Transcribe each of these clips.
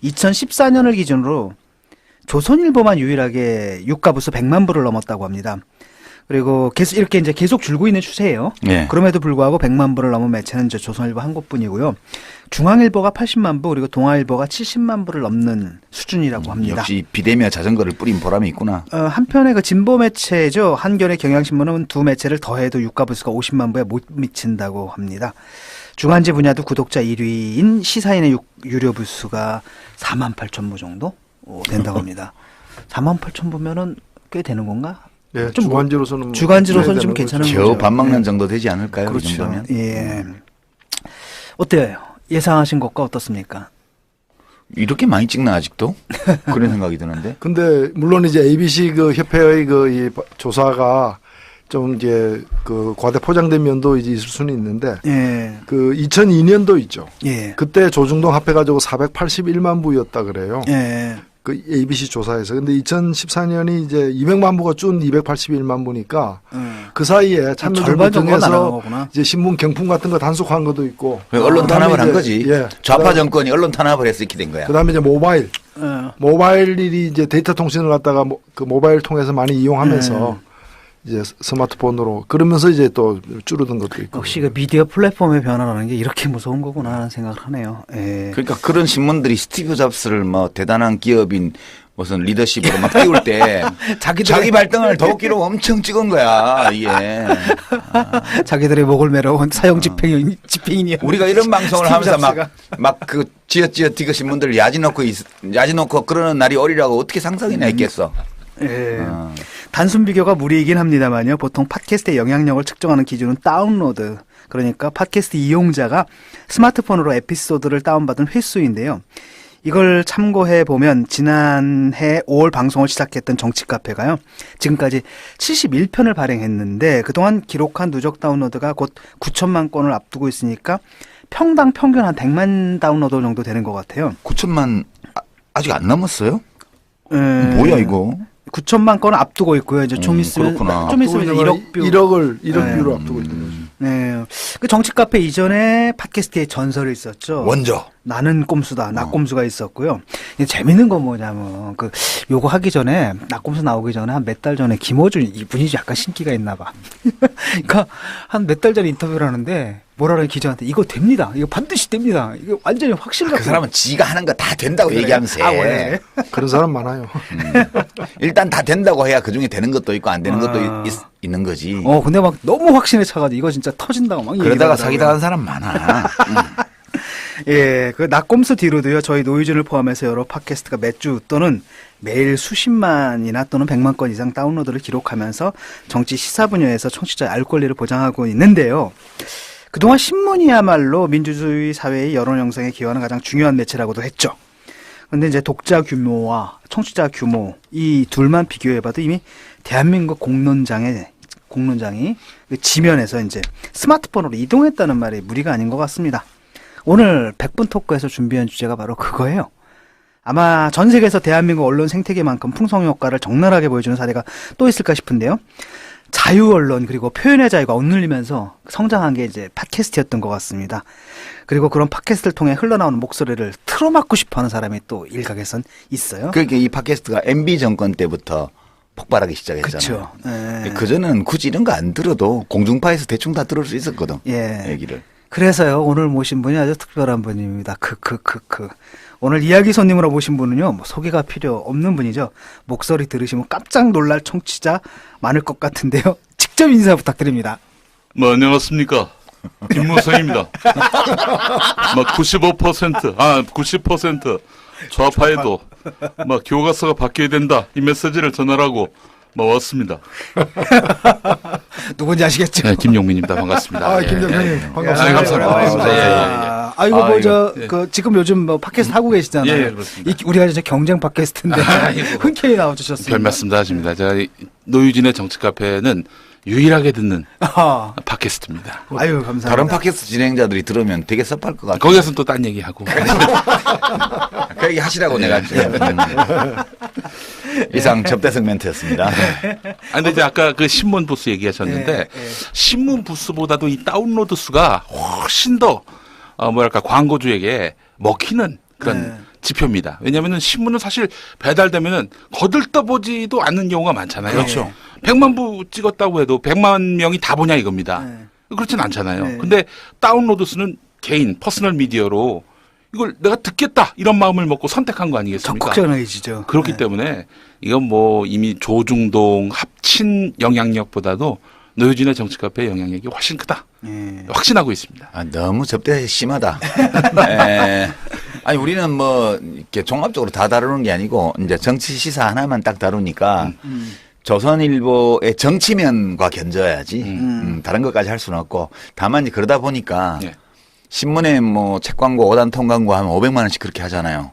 2014년을 기준으로 조선일보만 유일하게 유가 부수 100만 부를 넘었다고 합니다. 그리고 이렇게 이제 계속 줄고 있는 추세예요. 예. 그럼에도 불구하고 100만 부를 넘은 매체는 이제 조선일보 한 곳뿐이고요. 중앙일보가 80만 부, 그리고 동아일보가 70만 부를 넘는 수준이라고 합니다. 역시 비대면 자전거를 뿌린 보람이 있구나. 한편에 그 진보 매체죠. 한겨레 경향신문은 두 매체를 더해도 유가 부수가 50만 부에 못 미친다고 합니다. 중한지 분야도 구독자 1위인 시사인의 유료 부수가 4만 8천 부 정도 된다고 합니다. 4만 8천 부면은 꽤 되는 건가? 네, 좀 주간지로서는 좀 괜찮은 거죠. 겨우 밥 먹는 정도 되지 않을까요? 그렇죠. 이 정도면. 예. 어때요? 예상하신 것과 어떻습니까? 이렇게 많이 찍나 아직도? 그런 생각이 드는데. 근데 물론 이제 ABC 그 협회의 이 조사가 좀 이제 그 과대 포장된 면도 이제 있을 수는 있는데, 예. 그 2002년도 있죠. 예. 그때 조중동 합해가지고 481만 부였다 그래요. 예. 그 ABC 조사에서. 근데 2014년이 이제 200만 부가 준 281만 부니까 그 사이에 참여정부 등에서 이제 신문 경품 같은 거 단속한 것도 있고. 언론 탄압을 한 거지. 예. 좌파 정권이 언론 탄압을 해서 이렇게 된 거야. 그다음에 이제 모바일이 이제 데이터 통신을 갖다가 그 모바일 통해서 많이 이용하면서 이제 스마트폰으로 그러면서 이제 또 줄어든 것도 있고. 역시 그 미디어 플랫폼의 변화라는 게 이렇게 무서운 거구나 하는 생각을 하네요. 예. 그러니까 그런 신문들이 스티브 잡스를 뭐 대단한 기업인 무슨 리더십으로 막 띄울 때 자기 발등을 더욱기로 엄청 찍은 거야. 이게. 자기들의 목을 매러온 사형 집행인이야. 우리가 이런 방송을 하면서 막 그 쥐어쥐어 디그 신문들을 야지 놓고 그러는 날이 오리라고 어떻게 상상이나 했겠어. 예. 단순 비교가 무리이긴 합니다만요. 보통 팟캐스트의 영향력을 측정하는 기준은 다운로드. 그러니까 팟캐스트 이용자가 스마트폰으로 에피소드를 다운받은 횟수인데요. 이걸 참고해 보면 지난해 5월 방송을 시작했던 정치카페가요. 지금까지 71편을 발행했는데 그동안 기록한 누적 다운로드가 곧 9천만 건을 앞두고 있으니까 평당 평균 한 100만 다운로드 정도 되는 것 같아요. 9천만 아직 안 넘었어요? 뭐야 이거? 9천만 건을 앞두고 있고요. 이제 좀 있으면 좀 있으면 1억 뷰로 앞두고 있는 거죠. 네. 그 정치 카페 이전에 팟캐스트의 전설이 있었죠. 원조. 나는 꼼수다. 낙꼼수가 있었고요. 재밌는 건 뭐냐면 요거 하기 전에 낙꼼수 나오기 전에 한 몇 달 전에 김어준 이분이 약간 신기가 있나 봐. 그러니까 한 몇 달 전에 인터뷰를 하는데 뭐라는 기자한테 이거 됩니다. 이거 반드시 됩니다. 이거 완전히 확실하고. 그 사람은 지가 하는 거 다 된다고 얘기하면서 해. 그런 사람 많아요. 일단 다 된다고 해야 그중에 되는 것도 있고 안 되는 것도 있는 거지. 근데 막 너무 확신에 차가지고 이거 진짜 터진다고 막 그러다가 사기당한 사람 많아. 예, 그 낙꼼수 뒤로도요. 저희 노유준을 포함해서 여러 팟캐스트가 몇 주 또는 매일 수십만이나 또는 100만 건 이상 다운로드를 기록하면서 정치 시사 분야에서 청취자의 알 권리를 보장하고 있는데요. 그동안 신문이야말로 민주주의 사회의 여론 형성에 기여하는 가장 중요한 매체라고도 했죠. 그런데 이제 독자 규모와 청취자 규모 이 둘만 비교해봐도 이미 대한민국 공론장이 그 지면에서 이제 스마트폰으로 이동했다는 말이 무리가 아닌 것 같습니다. 오늘 100분 토크에서 준비한 주제가 바로 그거예요. 아마 전 세계에서 대한민국 언론 생태계만큼 풍성 효과를 적나라하게 보여주는 사례가 또 있을까 싶은데요. 자유 언론 그리고 표현의 자유가 억눌리면서 성장한 게 이제 팟캐스트였던 것 같습니다. 그리고 그런 팟캐스트를 통해 흘러나오는 목소리를 틀어막고 싶어하는 사람이 또 일각에선 있어요. 그러니까 이 팟캐스트가 MB 정권 때부터 폭발하기 시작했잖아요. 그렇죠. 그전에는 굳이 이런 거 안 들어도 공중파에서 대충 다 들을 수 있었거든. 얘기를. 그래서요. 오늘 모신 분이 아주 특별한 분입니다. 오늘 이야기 손님으로 모신 분은요. 소개가 필요 없는 분이죠. 목소리 들으시면 깜짝 놀랄 청취자 많을 것 같은데요. 직접 인사 부탁드립니다. 안녕하십니까. 김무성입니다. 90% 좌파에도 교과서가 바뀌어야 된다. 이 메시지를 전하라고 왔습니다. 누군지 아시겠죠? 네, 김용민입니다. 반갑습니다. 김용민님 반갑습니다. 감사합니다. 지금 요즘 팟캐스트 하고 계시잖아요. 예, 그렇습니다. 우리가 이제 경쟁 팟캐스트인데 흔쾌히 나와주셨습니다. 별 말씀도 하십니다. 제가 노유진의 정치 카페는 유일하게 듣는 팟캐스트입니다. 아유, 감사합니다. 다른 팟캐스트 진행자들이 들으면 되게 섭할 것 같아요. 거기에서는 또 딴 얘기하고. 그 얘기 하시라고 내가. 이상 접대성 멘트였습니다. 근데 이제 아까 그 신문 부스 얘기하셨는데 신문 부스보다도 이 다운로드 수가 훨씬 더 광고주에게 먹히는 그런 지표입니다. 왜냐하면은 신문은 사실 배달되면은 거들떠보지도 않는 경우가 많잖아요. 그렇죠. 100만 부 찍었다고 해도 100만 명이 다 보냐 이겁니다. 네. 그렇진 않잖아요. 네. 근데 다운로드 수는 개인 퍼스널 미디어로 이걸 내가 듣겠다 이런 마음을 먹고 선택한 거 아니겠습니까? 적극적이지죠. 그렇기 네. 때문에 이건 뭐 이미 조중동 합친 영향력보다도 노유진의 정치카페의 영향력이 훨씬 크다. 예. 확신하고 있습니다. 아, 너무 접대 심하다. 아니 우리는 뭐 이렇게 종합적으로 다 다루는 게 아니고 이제 정치 시사 하나만 딱 다루니까 조선일보의 정치면과 견져야지. 다른 것까지 할 수는 없고 다만 이제 그러다 보니까 네. 신문에 뭐 책 광고, 오단 통광고 하면 500만 원씩 그렇게 하잖아요.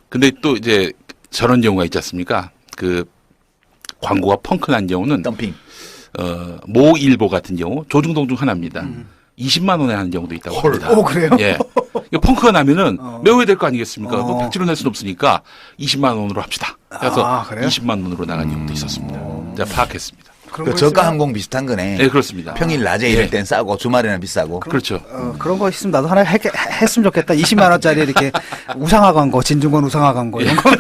근데 또 이제 저런 경우가 있지 않습니까? 그 광고가 펑크난 경우는 덤핑. 모일보 같은 경우 조중동 중 하나입니다. 20만 원에 하는 경우도 있다고 합니다. 오, 그래요? 예. 이거 펑크가 나면은 메워야 될 거 아니겠습니까? 어. 백지로 낼 수는 없으니까 20만 원으로 합시다. 그래서 아, 그래요? 20만 원으로 나간 경우도 있었습니다. 제가 파악했습니다. 그런 그 거 저가 있으면- 항공 비슷한 거네. 네, 그렇습니다. 평일 낮에 예. 이럴 땐 싸고 주말에는 비싸고. 그렇죠. 그런 거 있으면 나도 하나 했으면 좋겠다. 20만 원짜리 이렇게 우상화 광고, 진중권 우상화 광고 이런 거.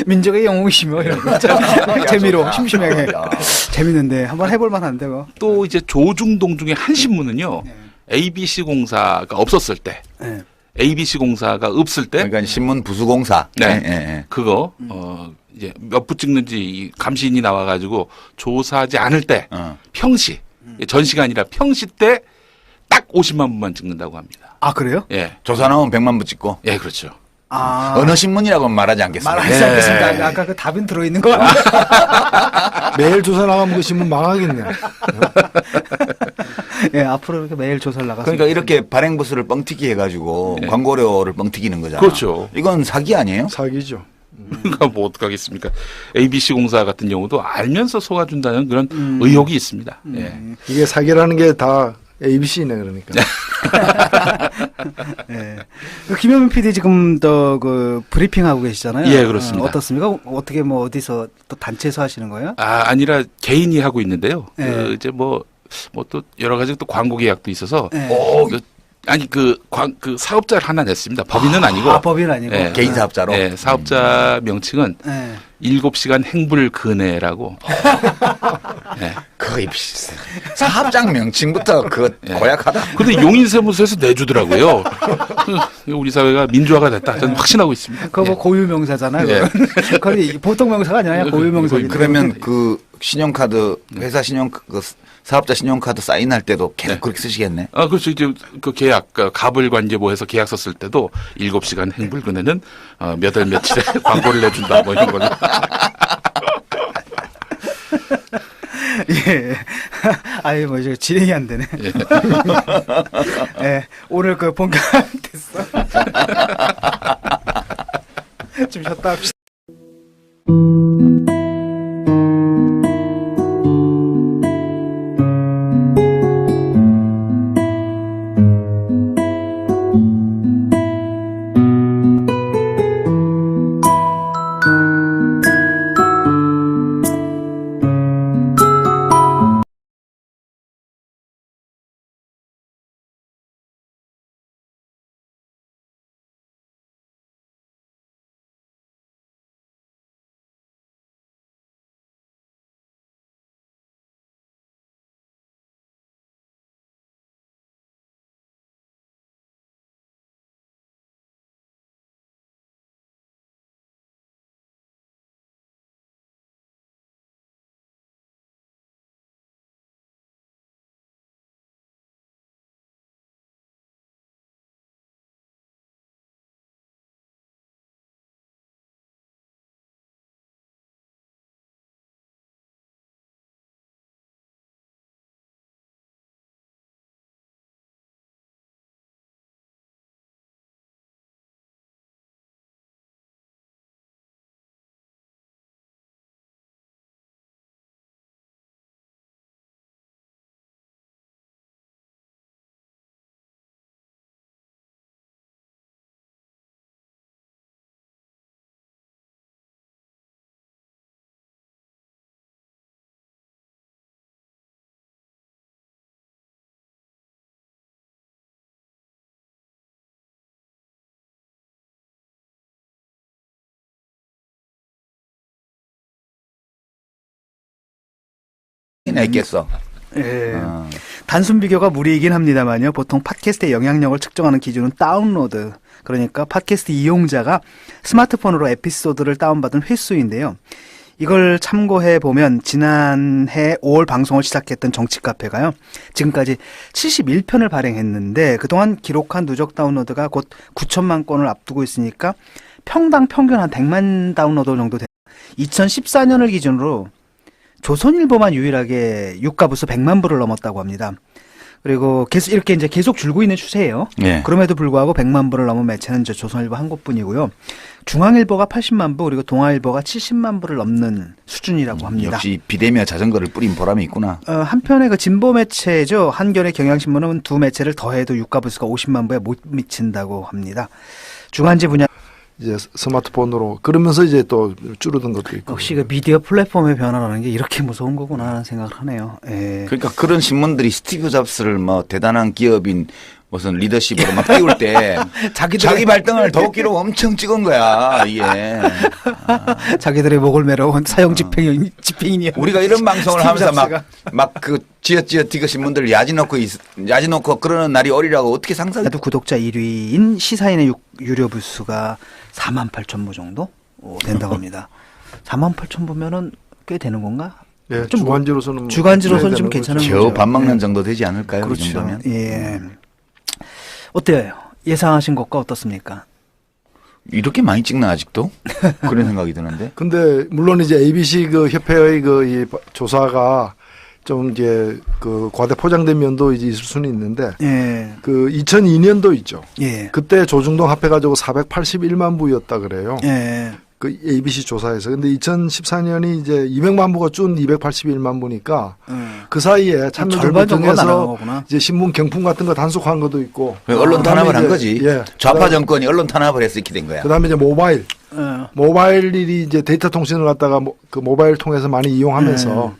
민족의 영웅이시며 이런 거. 재미로 좋다. 심심하게 야. 재밌는데 한번 해볼 만한데 뭐. 또 이제 조중동 중에 한 신문은요. ABC 공사가 없었을 때, 네. ABC 공사가 없을 때, 그러니까 신문 부수공사. 네. 예, 예. 그거 이제 몇 부 찍는지 이 감시인이 나와가지고 조사하지 않을 때 평시 전시가 아니라 평시 때 딱 50만 부만 찍는다고 합니다. 아, 그래요? 예, 조사 나오면 100만 부 찍고. 예, 그렇죠. 아. 어느 신문이라고는 말하지 않겠습니다. 말하지 네. 않겠습니다. 아까 그 답은 들어있는 거 같아요. 매일 조사 나가면 그 신문 망하겠네. 예, 앞으로 이렇게 매일 조사를 나가서. 그러니까 이렇게 발행부수를 뻥튀기 해가지고 네. 광고료를 뻥튀기는 거잖아. 그렇죠. 이건 사기 아니에요? 사기죠. 그러니까 뭐 어떡하겠습니까? ABC 공사 같은 경우도 알면서 속아준다는 그런 의혹이 있습니다. 예. 이게 사기라는 게 다 ABC네 그러니까. 예. 그 김현민 PD 지금 더 그 브리핑 하고 계시잖아요. 예, 그렇습니다. 어떻습니까? 어떻게 뭐 어디서 또 단체에서 하시는 거예요? 아니라 개인이 하고 있는데요. 예. 그 이제 뭐 또 여러 가지 또 광고 계약도 있어서 예. 그 사업자를 하나 냈습니다. 법인은 아니고. 아, 법인 아니고. 예. 개인 사업자로. 예, 사업자 명칭은 예. 7시간 행불근해라고. 예. 그 사업장 명칭부터 그 예. 고약하다. 근데 용인세무서에서 내주더라고요. 우리 사회가 민주화가 됐다. 저는 확신하고 있습니다. 그거 뭐 고유 명사잖아요. 예. 거의 보통 명사가 아니라 고유 명사기 그러면 그 신용카드 회사 그 사업자 신용카드 사인할 때도 계속 네. 그렇게 쓰시겠네. 그렇죠. 이제 그 계약, 갑을관제보에서 계약 썼을 때도 7시간 행불근해는 몇 월 며칠에 광고를 내준다. 뭐 이런 걸로. 예. 아유, 뭐, 이제 진행이 안 되네. 예. 예. 오늘 그 본격 됐어. 좀 쉬었다 합시다. 몇이나 있겠어. 예. 단순 비교가 무리이긴 합니다만요. 보통 팟캐스트의 영향력을 측정하는 기준은 다운로드. 그러니까 팟캐스트 이용자가 스마트폰으로 에피소드를 다운받은 횟수인데요. 이걸 참고해 보면 지난해 5월 방송을 시작했던 정치카페가요. 지금까지 71편을 발행했는데 그동안 기록한 누적 다운로드가 곧 9천만 건을 앞두고 있으니까 평당 평균 한 100만 다운로드 정도 돼요. 2014년을 기준으로 조선일보만 유일하게 유가 부수 100만 부를 넘었다고 합니다. 그리고 이렇게 이제 계속 줄고 있는 추세예요. 예. 그럼에도 불구하고 100만 부를 넘은 매체는 이제 조선일보 한 곳뿐이고요. 중앙일보가 80만 부 그리고 동아일보가 70만 부를 넘는 수준이라고 합니다. 역시 비대면 자전거를 뿌린 보람이 있구나. 한편에 그 진보 매체죠. 한겨레 경향신문은 두 매체를 더해도 유가 부수가 50만 부에 못 미친다고 합니다. 주간지 분야 이제 스마트폰으로 그러면서 이제 또 줄어든 것도 있고. 역시 그 미디어 플랫폼의 변화라는 게 이렇게 무서운 거구나 하는 생각을 하네요. 예. 그러니까 그런 신문들이 스티브 잡스를 뭐 대단한 기업인 무슨 리더십으로 막 띄울 때 자기 발등을 더욱기로 엄청 찍은 거야 이게. 자기들의 목을 매러온 사형 집행인이야. 우리가 이런 방송을 스티브 하면서 잡스가. 막 그 지어티그 신문들 야지 놓고 그러는 날이 오리라고 어떻게 상상해? 나도 구독자 1위인 시사인의 유료 부수가 4만 8천 부 정도 된다고 합니다. 4만 8천 부면은 꽤 되는 건가? 예, 좀 주간지로서는 주간지로서는 좀 괜찮은 거죠. 겨우 밥 먹는 정도 되지 않을까요? 그렇죠. 이 정도면. 예. 어때요? 예상하신 것과 어떻습니까? 이렇게 많이 찍나 아직도? 그런 생각이 드는데. 근데 물론 이제 ABC 그 협회의 이 조사가 좀 이제 그 과대 포장된 면도 이제 있을 수는 있는데 예. 그 2002년도 있죠. 예. 그때 조중동 합해가지고 481만 부였다 그래요. 예. 그 ABC 조사에서. 근데 2014년이 이제 200만 부가 준 281만 부니까 그 사이에 참여정부 등에서 이제 신문 경품 같은 거 단속한 것도 있고. 언론 탄압을 한 거지. 예. 좌파 정권이 언론 탄압을 해서 이렇게 된 거야. 그다음에 이제 모바일이 이제 데이터 통신을 갖다가 그 모바일 통해서 많이 이용하면서